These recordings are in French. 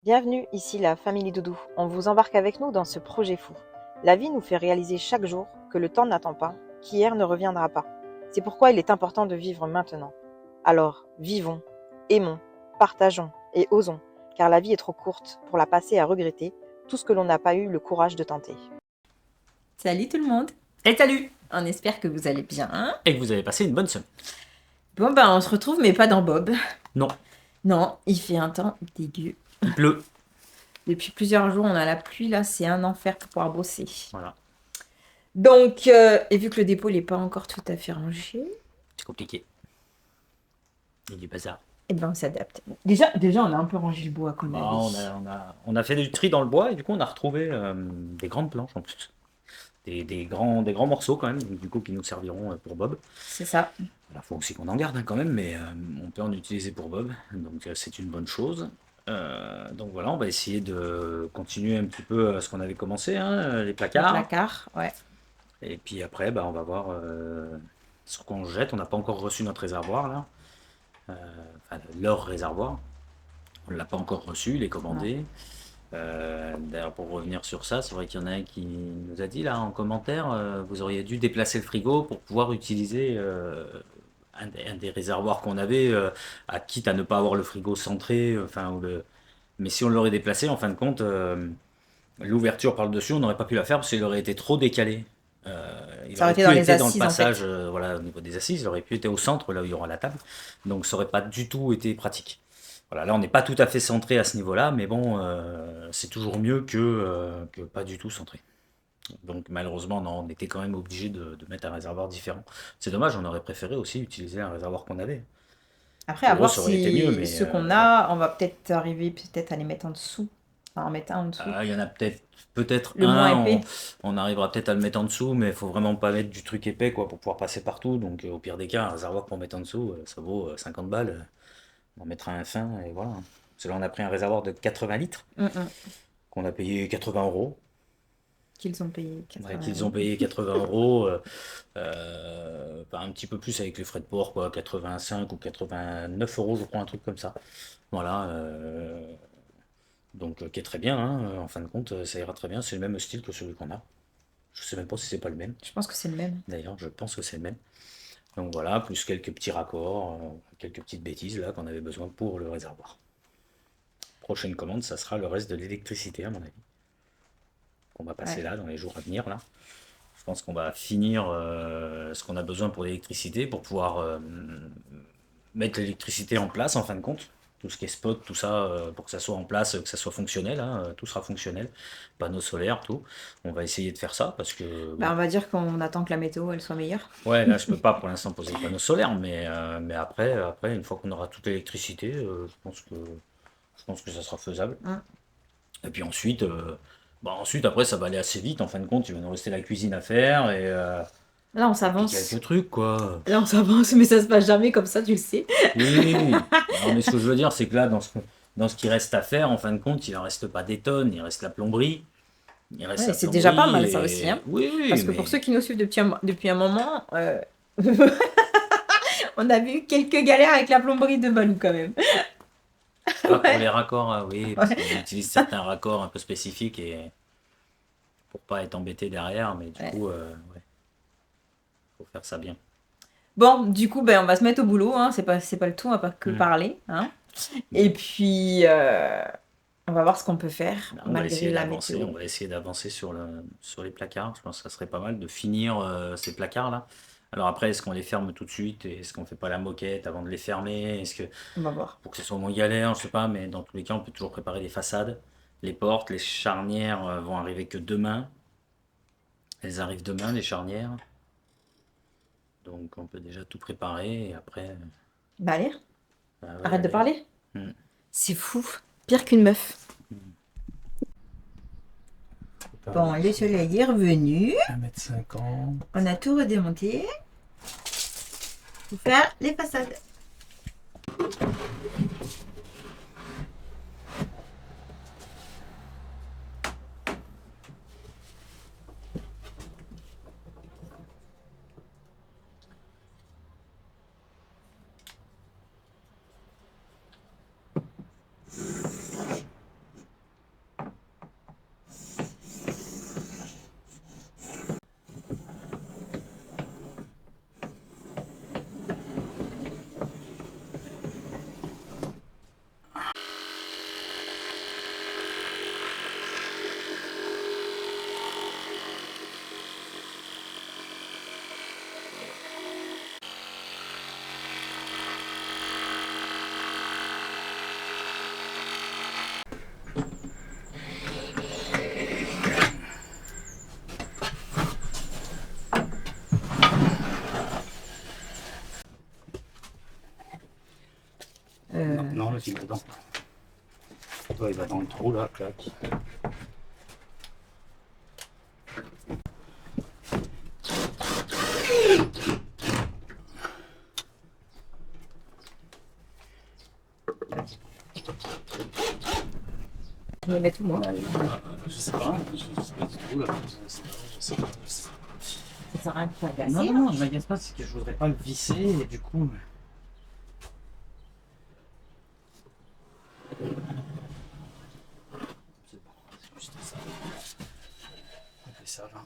Bienvenue, ici la famille Doudou. On vous embarque avec nous dans ce projet fou. La vie nous fait réaliser chaque jour que le temps n'attend pas, qu'hier ne reviendra pas. C'est pourquoi il est important de vivre maintenant. Alors, vivons, aimons, partageons et osons, car la vie est trop courte pour la passer à regretter tout ce que l'on n'a pas eu le courage de tenter. Salut tout le monde, Et salut! on espère que vous allez bien. Et que vous avez passé une bonne semaine. Bon ben on se retrouve mais pas dans Bob. Non, Non, il fait un temps dégueu. il pleut. Depuis plusieurs jours on a la pluie là, c'est un enfer pour pouvoir bosser. Voilà, Donc, et vu que le dépôt n'est pas encore tout à fait rangé, c'est compliqué. Il y a du bazar. eh ben on s'adapte. Déjà on a un peu rangé le bois qu'on Bah, avait. on a fait du tri dans le bois et du coup on a retrouvé des grandes planches en plus. Des grands morceaux quand même, donc, du coup qui nous serviront pour Bob. C'est ça. Il faut aussi qu'on en garde quand même, mais on peut en utiliser pour Bob, donc c'est une bonne chose. Donc voilà, on va essayer de continuer un petit peu ce qu'on avait commencé, hein, les Le placards. placard, ouais. Et puis après, bah, on va voir ce qu'on jette. On n'a pas encore reçu notre réservoir là. Enfin, leur réservoir. On ne l'a pas encore reçu, il est commandé. D'ailleurs, pour revenir sur ça, c'est vrai qu'il y en a un qui nous a dit là en commentaire, vous auriez dû déplacer le frigo pour pouvoir utiliser un des réservoirs qu'on avait, à quitte à ne pas avoir le frigo centré, enfin, mais si on l'aurait déplacé, en fin de compte, l'ouverture par le dessus, on n'aurait pas pu la faire parce qu'il aurait été trop décalé. Il Ça aurait aurait été pu dans les être dans le assises en passage, fait. voilà, au niveau des assises, il aurait pu être au centre, là où il y aura la table. Donc ça aurait pas du tout été pratique. Voilà, là on n'est pas tout à fait centré à ce niveau-là, mais bon, c'est toujours mieux que pas du tout centré. Donc malheureusement, non, on était quand même obligé de mettre un réservoir différent. C'est dommage, on aurait préféré aussi utiliser un réservoir qu'on avait. Après, à Pour eux, voir ça aurait été mieux, si mais ceux qu'on ouais. a, on va peut-être arriver peut-être à les mettre en dessous. Enfin, en mettre un en dessous. Il y en a peut-être Le moins un, épais. on arrivera peut-être à le mettre en dessous, mais il faut vraiment pas mettre du truc épais quoi, pour pouvoir passer partout. Donc au pire des cas, un réservoir pour mettre en dessous, ça vaut 50 balles. On en mettra un fin et voilà. Parce que là, on a pris un réservoir de 80 litres qu'on a payé 80 euros. Qu'ils ont payé Ouais, 80 qu'ils ont euros. payé 80 euros, un petit peu plus avec les frais de port, quoi, 85 ou 89 euros, je crois, un truc comme ça. Voilà, donc qui est très bien, hein, en fin de compte, ça ira très bien, c'est le même style que celui qu'on a. Je sais même pas si c'est pas le même. Je pense que c'est le même. D'ailleurs, je pense que c'est le même. Donc voilà, plus quelques petits raccords, quelques petites bêtises là qu'on avait besoin pour le réservoir. Prochaine commande, ça sera le reste de l'électricité à mon avis. On va passer Ouais. là dans les jours à venir là. Je pense qu'on va finir ce qu'on a besoin pour l'électricité pour pouvoir mettre l'électricité en place en fin de compte. Tout ce qui est spot, tout ça, pour que ça soit en place, que ça soit fonctionnel, hein, tout sera fonctionnel. Panneaux solaires, tout. On va essayer de faire ça parce que Bah, bon, on va dire qu'on attend que la météo elle soit meilleure. ouais, là, je peux pas pour l'instant poser de panneaux solaires, mais après, une fois qu'on aura toute l'électricité, je pense que ça sera faisable. Hein. Et puis ensuite, ensuite, après, ça va aller assez vite. En fin de compte, il va nous rester la cuisine à faire Là, on et puis s'avance. quelques trucs, quoi. Là, on s'avance, mais ça se passe jamais comme ça, tu le sais. Oui, oui, oui. Non, mais ce que je veux dire, c'est que là, dans ce qui reste à faire, en fin de compte, il en reste pas des tonnes. Il reste la plomberie. Il reste Ouais, la c'est déjà pas plomberie mal ça aussi, hein. et oui, oui, Parce que pour ceux mais qui nous suivent depuis un moment, on a vu quelques galères avec la plomberie de Balou quand même. pas pour les Ouais. raccords, ah oui, parce qu'on Ouais. utilise certains raccords un peu spécifiques et pour pas être embêté derrière, mais du Ouais. coup, ouais, faut faire ça bien. Bon, du coup, ben, on va se mettre au boulot, hein. C'est pas le tout, on va pas que Hmm. parler, hein. Et Bon, puis, on va voir ce qu'on peut faire ben, malgré la météo. on va essayer d'avancer sur les placards. Je pense que ça serait pas mal de finir ces placards-là. Alors après, est-ce qu'on les ferme tout de suite? Est-ce qu'on fait pas la moquette avant de les fermer? Est-ce que On va voir. pour que ce soit moins galère, je sais pas, mais dans tous les cas, on peut toujours préparer les façades. Les portes, les charnières vont arriver que demain. Elles arrivent demain, les charnières. Donc on peut déjà tout préparer et après, Bah allez, bah ouais, arrête de allez. parler. Hmm. C'est fou, pire qu'une meuf. Bon, le soleil est revenu. 1,50 m. On a tout redémonté pour faire les façades. vas-y, dedans. Toi, il va dans le trou là, clac. Je vais mettre où, moi? Je sais pas, je sais pas du tout là. Je sais pas. Ça sert à rien de t'agacer. Non, je m'agace pas, c'est que je voudrais pas le visser et du coup. C'est bon, c'est juste ça. On fait ça là.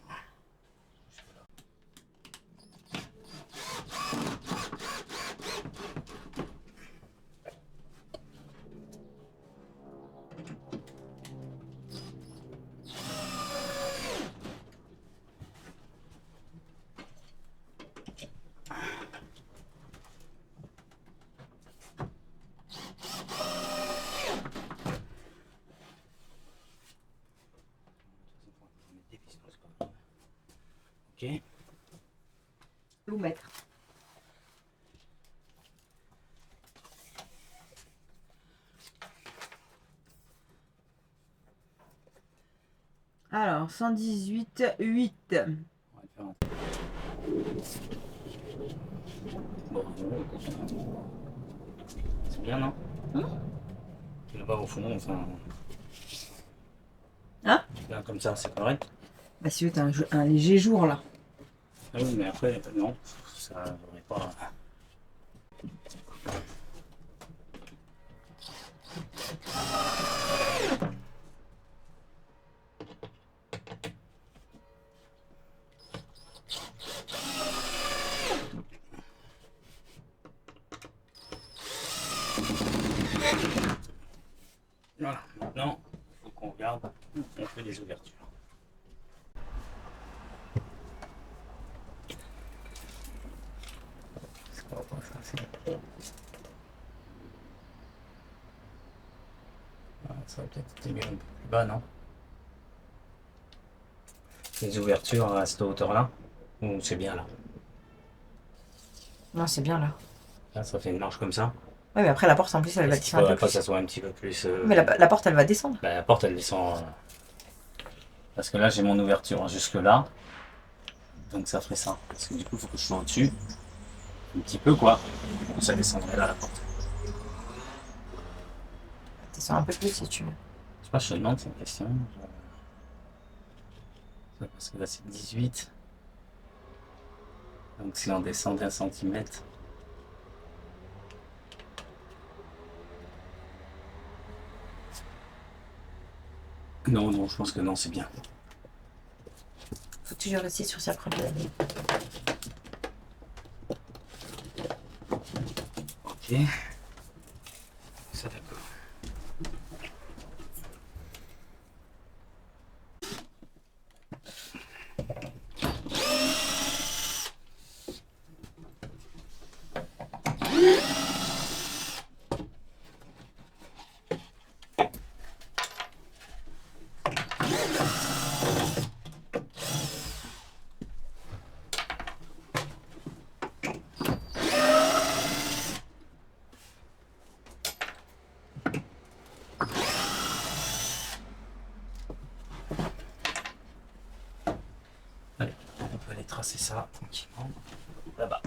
Ok. Où mettre? Alors, 118,8. On va le faire un- Bon, c'est bien, non? Et là-bas au fond, enfin. Hein? Bien comme ça, c'est correct. Bah, si tu as un léger jour là. Ah oui, mais après, non, ça devrait pas. Voilà, maintenant, il faut qu'on regarde, on fait les ouvertures. C'est pas ça, c'est. Ah, ça va peut-être être mieux un peu plus bas, non? Les ouvertures à cette hauteur-là? Ou c'est bien là? Non, c'est bien là. Là, ça fait une marche comme ça. Ouais, mais après la porte en plus elle va Est-ce qu'il descendre un faudrait peu pas que plus. ça soit un petit peu plus. Mais la porte elle va descendre. Bah, la porte, elle descend. Parce que là, j'ai mon ouverture jusque là. Donc ça ferait ça. Parce que du coup, il faut que je sois au-dessus. Un petit peu, quoi. Ça descendrait là, la porte. Descends un peu plus si tu veux. Je sais pas, je te demande, c'est une question. Parce que là, c'est 18. Donc si on descend d'un centimètre. Non, je pense que non, c'est bien. Faut toujours rester sur sa première année. Ok. Ça, d'accord. Allez, on peut aller tracer ça tranquillement. Là-bas.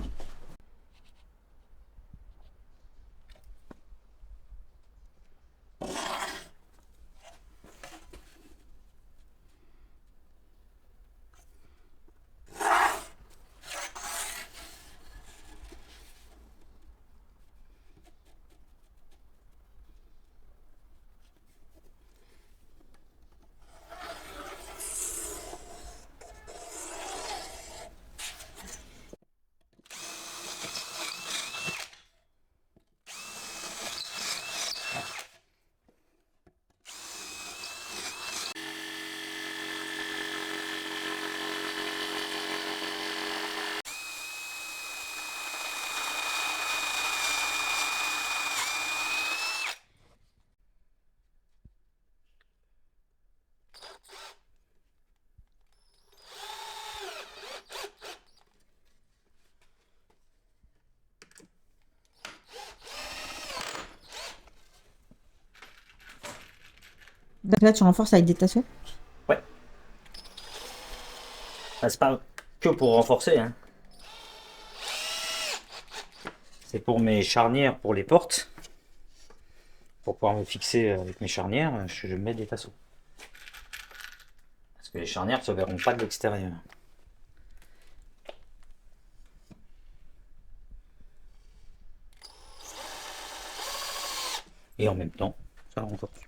Donc là, tu renforces avec des tasseaux. Ouais. Ah, c'est pas que pour renforcer, hein. C'est pour mes charnières, pour les portes. Pour pouvoir me fixer avec mes charnières, je mets des tasseaux. Parce que les charnières ne se verront pas de l'extérieur. Et en même temps, ça renforce.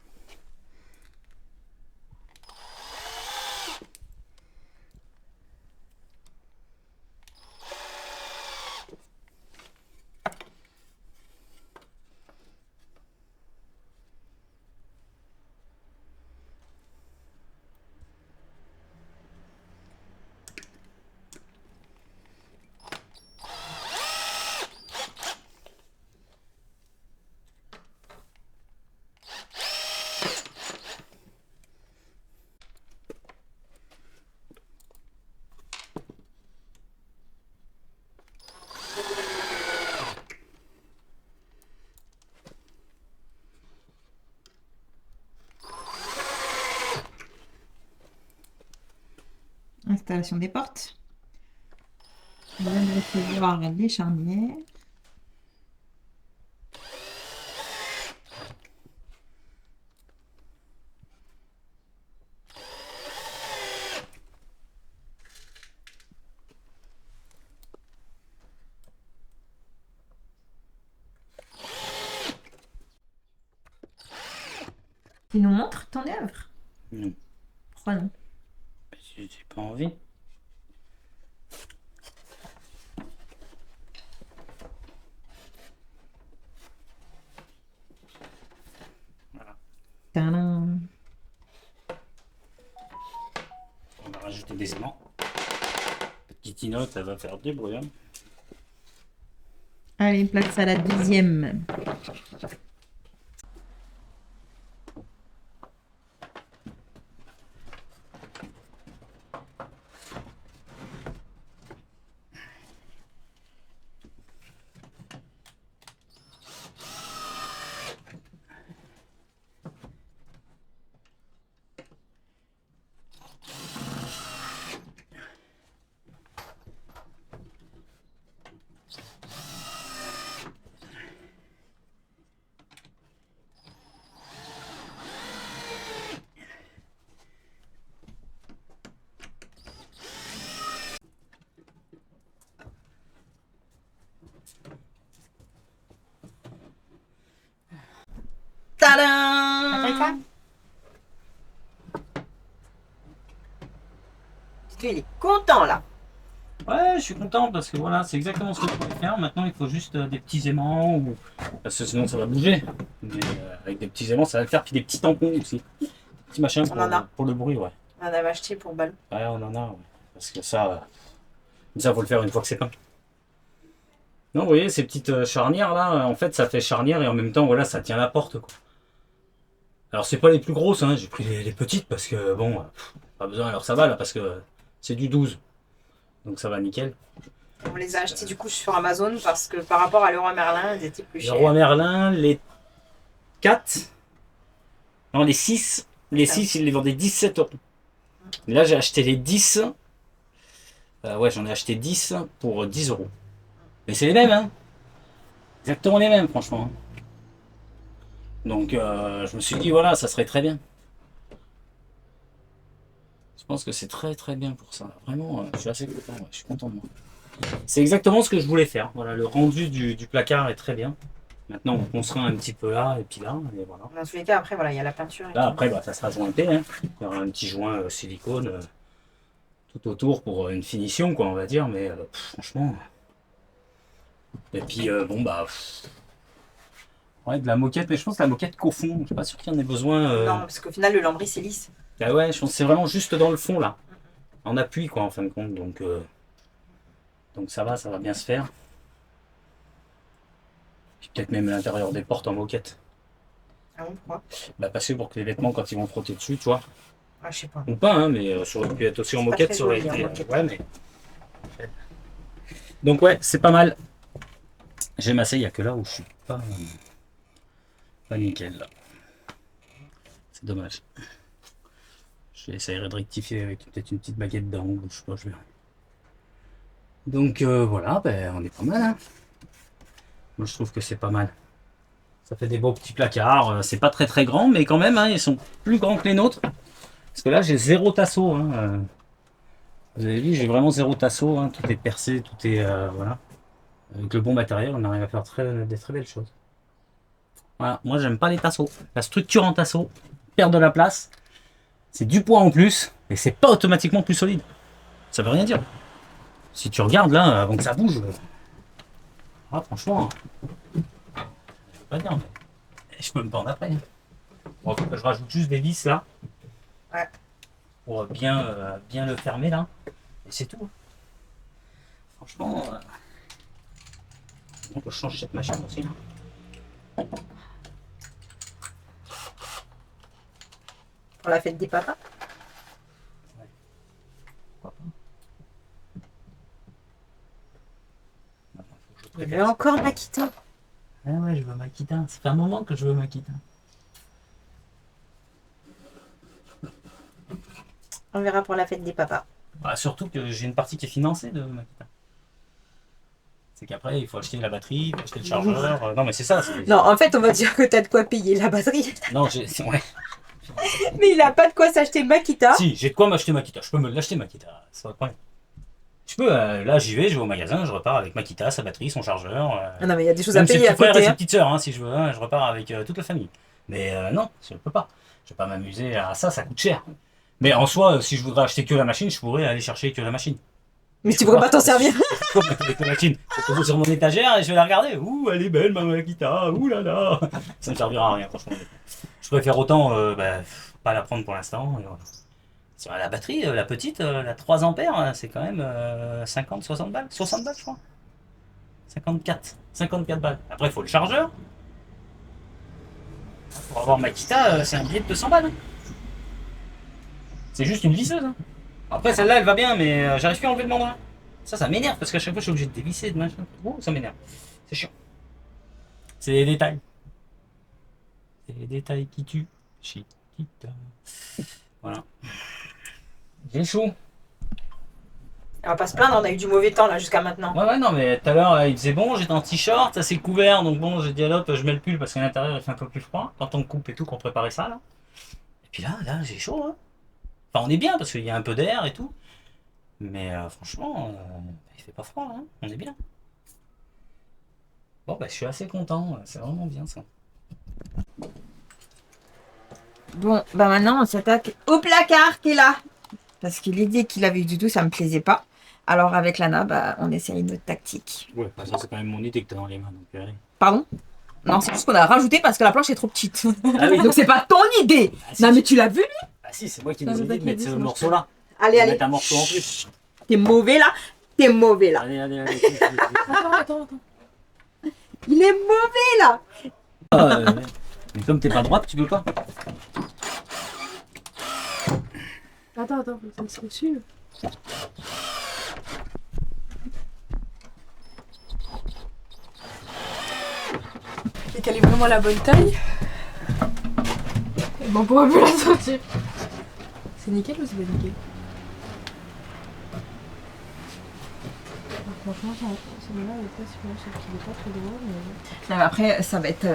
Installation des portes. On vient de recevoir les charnières. Tu nous montres ton œuvre? Non. Pourquoi non? J'ai pas envie. Tadam. On va rajouter des aimants. Petite inote, elle va faire du bruit. Hein. Allez, place à la deuxième. Tadam! Il est content là. Ouais, je suis content parce que voilà, c'est exactement ce que je voulais faire. Maintenant, il faut juste des petits aimants ou parce que sinon ça va bouger. Mais avec des petits aimants, ça va le faire. Puis des petits tampons aussi, des petits machins pour le bruit, ouais. On en avait acheté pour ballon. Ouais, on en a, ouais. Parce que ça faut le faire une fois que c'est peint. Non, vous voyez ces petites charnières là, en fait, ça fait charnière et en même temps, voilà, ça tient la porte, quoi. Alors c'est pas les plus grosses, hein. J'ai pris les petites parce que bon, pas besoin. Alors ça va là parce que c'est du 12. Donc ça va nickel. On les a achetés du coup sur Amazon parce que par rapport à Leroy Merlin, ils étaient plus Le chers. Roi Merlin, les 4, non les 6, les 6 ils les vendaient 17 euros. Mais là j'ai acheté les 10, ouais j'en ai acheté 10 pour 10 euros. Mais c'est les mêmes, hein. Exactement les mêmes franchement. Donc je me suis dit voilà, ça serait très bien. Je pense que c'est très très bien pour ça. Vraiment, je suis assez content, ouais, je suis content de moi. C'est exactement ce que je voulais faire. Voilà, le rendu du placard est très bien. Maintenant, on poncera un petit peu là et puis là, et voilà. Dans tous les cas, après, voilà, il y a la peinture. Là, après, bah, ça sera jointé. Hein. Il y aura un petit joint silicone tout autour pour une finition, quoi, on va dire. Mais franchement. Et puis, bon, bah. Ouais, de la moquette, mais je pense que la moquette qu'au fond. Je suis pas sûr qu'il y en ait besoin. Non, parce qu'au final, le lambris, c'est lisse. Ah ouais, je pense que c'est vraiment juste dans le fond, là. En appui, quoi, en fin de compte. Donc ça va bien se faire. Puis peut-être même l'intérieur des portes en moquette. Ah bon, pourquoi? Bah parce que pour que les vêtements, quand ils vont frotter dessus, tu vois. Ah, je sais pas. Ou pas, hein, mais ça aurait pu être aussi en pas moquette, très ça aurait joli, été. en moquette. Ouais, mais. Donc ouais, c'est pas mal. J'ai massé, il n'y a que là où je suis pas nickel. Là. C'est dommage. J'essaierai de rectifier avec peut-être une petite baguette d'angle, je sais pas, je verrai. Donc voilà, ben, on est pas mal. Hein. Moi je trouve que c'est pas mal. Ça fait des beaux petits placards. C'est pas très très grand, mais quand même, hein, ils sont plus grands que les nôtres. Parce que là j'ai zéro tasseau. Hein. Vous avez vu, j'ai vraiment zéro tasseau. Hein. Tout est percé, tout est voilà. Avec le bon matériel, on arrive à faire des très belles choses. Voilà, moi j'aime pas les tasseaux. La structure en tasseau perd de la place. C'est du poids en plus, et c'est pas automatiquement plus solide. Ça veut rien dire. Si tu regardes là, avant que ça bouge, franchement, je peux pas dire, mais je peux me pendre après. Bon, je rajoute juste des vis là, Ouais. pour bien le fermer là, et c'est tout. Franchement, on peut changer cette machine aussi. Pour la fête des papas. Il veut encore Makita. Ah ouais, je veux Makita. Ça fait un moment que je veux Makita. On verra pour la fête des papas. Bah, surtout que j'ai une partie qui est financée de Makita. C'est qu'après, il faut acheter la batterie, il faut acheter le chargeur. Non, mais c'est ça. Non, en fait, on va dire que t'as de quoi payer la batterie. Non, ouais. Mais il a pas de quoi s'acheter Makita. Si, j'ai de quoi m'acheter Makita. Je peux me l'acheter Makita. C'est pas de problème. Je peux, là j'y vais au magasin, je repars avec Makita, sa batterie, son chargeur. Ah non, mais il y a des choses à Même ses payer à petits frères côté. et ses Hein. petites sœurs, hein, si je veux. Hein, je repars avec toute la famille. Mais non, je ne peux pas. Je ne vais pas m'amuser à ça, ça coûte cher. Mais en soi, si je voudrais acheter que la machine, je pourrais aller chercher que la machine. Mais tu pourrais pas t'en servir. Avec la machine, je vais poser sur mon étagère et je vais la regarder. Ouh, elle est belle ma Makita, ouh là là. Ça ne me servira à rien, franchement. Je préfère autant pas la prendre pour l'instant. Et voilà. Sur la batterie, la petite, la 3 ampères, c'est quand même 50, 60 balles. 60 balles, je crois. 54 balles. Après, il faut le chargeur. Pour avoir Makita, c'est un billet de 200 balles. Hein. C'est juste une visseuse. Hein. Après, celle-là, elle va bien, mais j'arrive plus à enlever le mandrin. Ça m'énerve parce qu'à chaque fois, je suis obligé de dévisser, de machin. Oh, ça m'énerve. C'est chiant. C'est les détails. C'est les détails qui tuent. Chiquita. Voilà. J'ai chaud. On va pas se plaindre, on a eu du mauvais temps là jusqu'à maintenant. Ouais, non, mais tout à l'heure, il faisait bon, j'étais en t-shirt, ça s'est couvert, donc bon, j'ai dit à l'autre, je mets le pull parce qu'à l'intérieur, il fait un peu plus froid, quand on coupe et tout, qu'on préparait ça, là. Et puis là, j'ai chaud, hein. Enfin, on est bien parce qu'il y a un peu d'air et tout. Mais franchement, il fait pas froid, hein. On est bien. Bon, bah, je suis assez content, c'est vraiment bien ça. Bon, bah maintenant on s'attaque au placard qui est là. Parce que l'idée qu'il avait eu du tout, ça me plaisait pas. Alors avec Lana, bah, on essaye une autre tactique. Ouais, ça c'est quand même mon idée que t'as dans les mains. Donc, Pardon? Non, c'est juste qu'on a rajouté parce que la planche est trop petite. Ah oui. Donc c'est pas ton idée. Ah, si, Non mais tu l'as vu? Ah si, c'est moi qui nous ai dit de mettre ce morceau-là. Allez, allez. Mettre un morceau en plus. T'es mauvais là. T'es mauvais là. Allez. Attends. Il est mauvais là. Mais comme t'es pas droite, tu peux pas. Attends, faut que ça se suive. Et qu'elle est vraiment la bonne taille. Et bon, on pourra plus la sortir. C'est nickel ou c'est pas nickel? Franchement, celui-là, il est pas super, je sais qu'il est pas très drôle, mais... Non, mais après, ça va être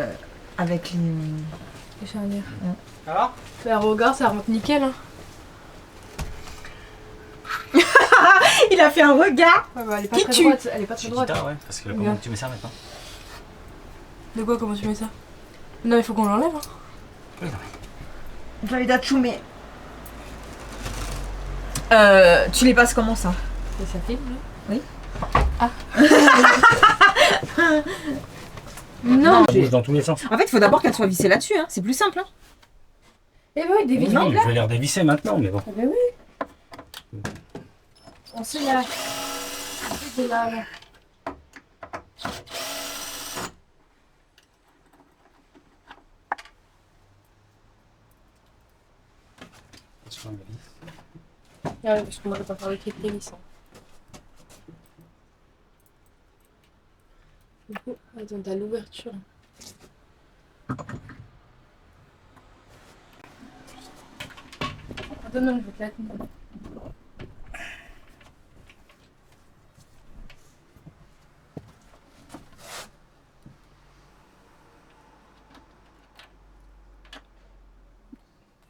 avec les... Les charnières. Ça va? Bah regarde, ça rentre nickel, hein. Il a fait un regard. Ouais, bah, elle est pas Qui très tue droite, elle est pas très droite. Chiquita, ouais. Parce que comment Regarde. tu mets ça maintenant? De quoi, comment tu mets ça? Non, il faut qu'on l'enlève, hein. Oui, non. Valida Tchoumé. Tu les passes comment ça? Et ça filme, là? Oui. Ah. Non. Ça bouge dans tous les sens. En fait, il faut d'abord qu'elle soit vissée là-dessus, hein. C'est plus simple. Hein. Eh ben oui, des Oui, vidéos là. je vais l'air dévisser maintenant, mais bon. Eh ben oui. On sait là. C'est là, là. Ah ouais, parce qu'on n'aurait pas faire le truc glissant. Du coup, attends, t'as l'ouverture. Non, je vais te la tenir.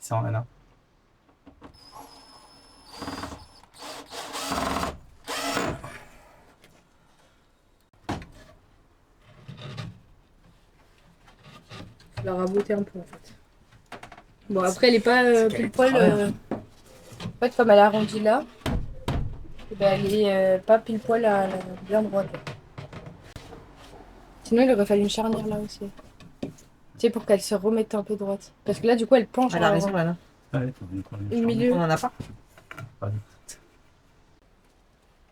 Ça en a. Je la raboter un peu en fait. Bon, après, elle est pas pile poil. En fait, comme elle a arrondi là, eh ben, elle est pas pile poil bien droite. Sinon, il aurait fallu une charnière là aussi. Tu sais, pour qu'elle se remette un peu droite. Parce que là, du coup, elle penche. Elle a raison, Lana. Ouais, Le milieu. On en a pas. Pas du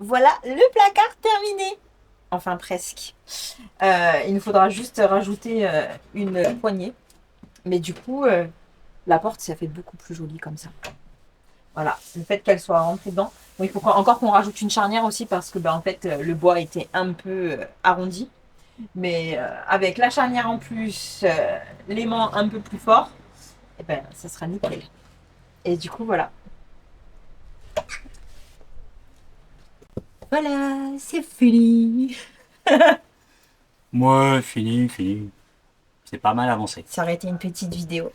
Voilà le placard terminé. Enfin, presque. Il nous faudra juste rajouter une poignée. Mais du coup, la porte, ça fait beaucoup plus joli comme ça. Voilà, le fait qu'elle soit rentrée dedans. Bon, il faut encore qu'on rajoute une charnière aussi parce que en fait, le bois était un peu arrondi. Mais avec la charnière en plus, l'aimant un peu plus fort, et ben, ça sera nickel. Et du coup, voilà. Voilà, c'est fini. Ouais, fini. C'est pas mal avancé. Ça aurait été une petite vidéo.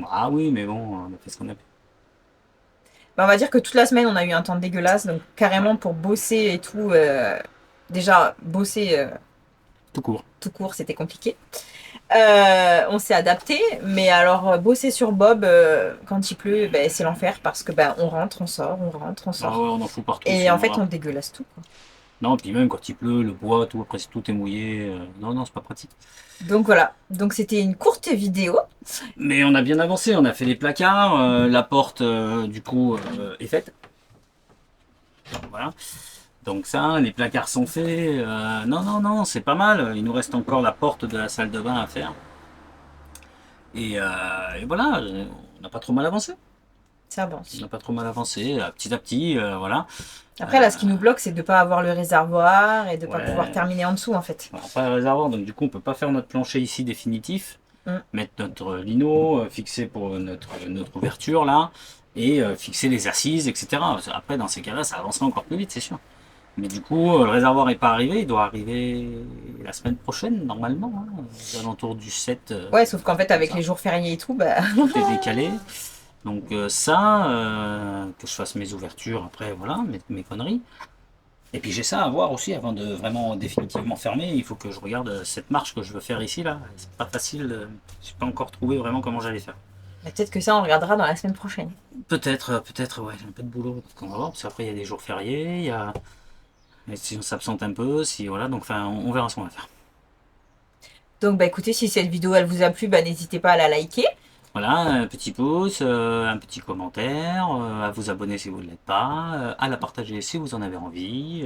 Ah oui, mais bon, on a fait ce qu'on a pu. On va dire que toute la semaine, on a eu un temps dégueulasse. Donc, carrément, pour bosser et tout, déjà, bosser Tout court. tout court, c'était compliqué. On s'est adapté. Mais alors, bosser sur Bob, quand il pleut, c'est l'enfer parce que on rentre, on sort, on rentre, on Ah sort. ouais, on en fout partout. Et sinon, en fait, voilà. on dégueulasse tout, quoi. Non, puis même quand il pleut, le bois, tout, après tout est mouillé. Non, c'est pas pratique. Donc voilà, donc c'était une courte vidéo. Mais on a bien avancé, on a fait les placards, la porte du coup est faite. Voilà. Donc ça, les placards sont faits. Non, c'est pas mal. Il nous reste encore la porte de la salle de bain à faire. Et voilà, on n'a pas trop mal avancé. Ça avance. On n'a pas trop mal avancé, petit à petit, voilà. Après, là, ce qui nous bloque, c'est de ne pas avoir le réservoir et de ne pas Ouais. pouvoir terminer en dessous, en fait. On n'a pas le réservoir, donc du coup, on peut pas faire notre plancher ici définitif. Mettre notre lino, fixer pour notre ouverture là, et fixer les assises, etc. Après, dans ces cas-là, ça avancerait encore plus vite, c'est sûr. Mais du coup, le réservoir n'est pas arrivé, il doit arriver la semaine prochaine, normalement, hein, aux alentours du 7. Ouais, sauf qu'en fait, avec ça. les jours fériés et tout, Tout est décalé. Donc ça, que je fasse mes ouvertures après, voilà, mes conneries. Et puis j'ai ça à voir aussi avant de vraiment définitivement fermer. Il faut que je regarde cette marche que je veux faire ici là. C'est pas facile. J'ai pas encore trouvé vraiment comment j'allais faire. peut-être que ça, on regardera dans la semaine prochaine. Peut-être, ouais, j'ai un peu de boulot. Donc on va voir, parce qu'après il y a des jours fériés, il y a. Et si on s'absente un peu, si voilà, donc enfin on verra ce qu'on va faire. Donc, écoutez, si cette vidéo, elle vous a plu, n'hésitez pas à la liker. Voilà, un petit pouce, un petit commentaire, à vous abonner si vous ne l'êtes pas, à la partager si vous en avez envie.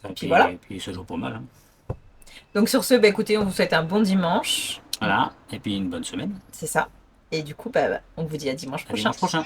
Et puis voilà. Et puis c'est toujours pas mal. Hein. Donc, sur ce, écoutez, on vous souhaite un bon dimanche. Voilà, et puis une bonne semaine. C'est ça. Et du coup, on vous dit à dimanche À prochain. dimanche prochain.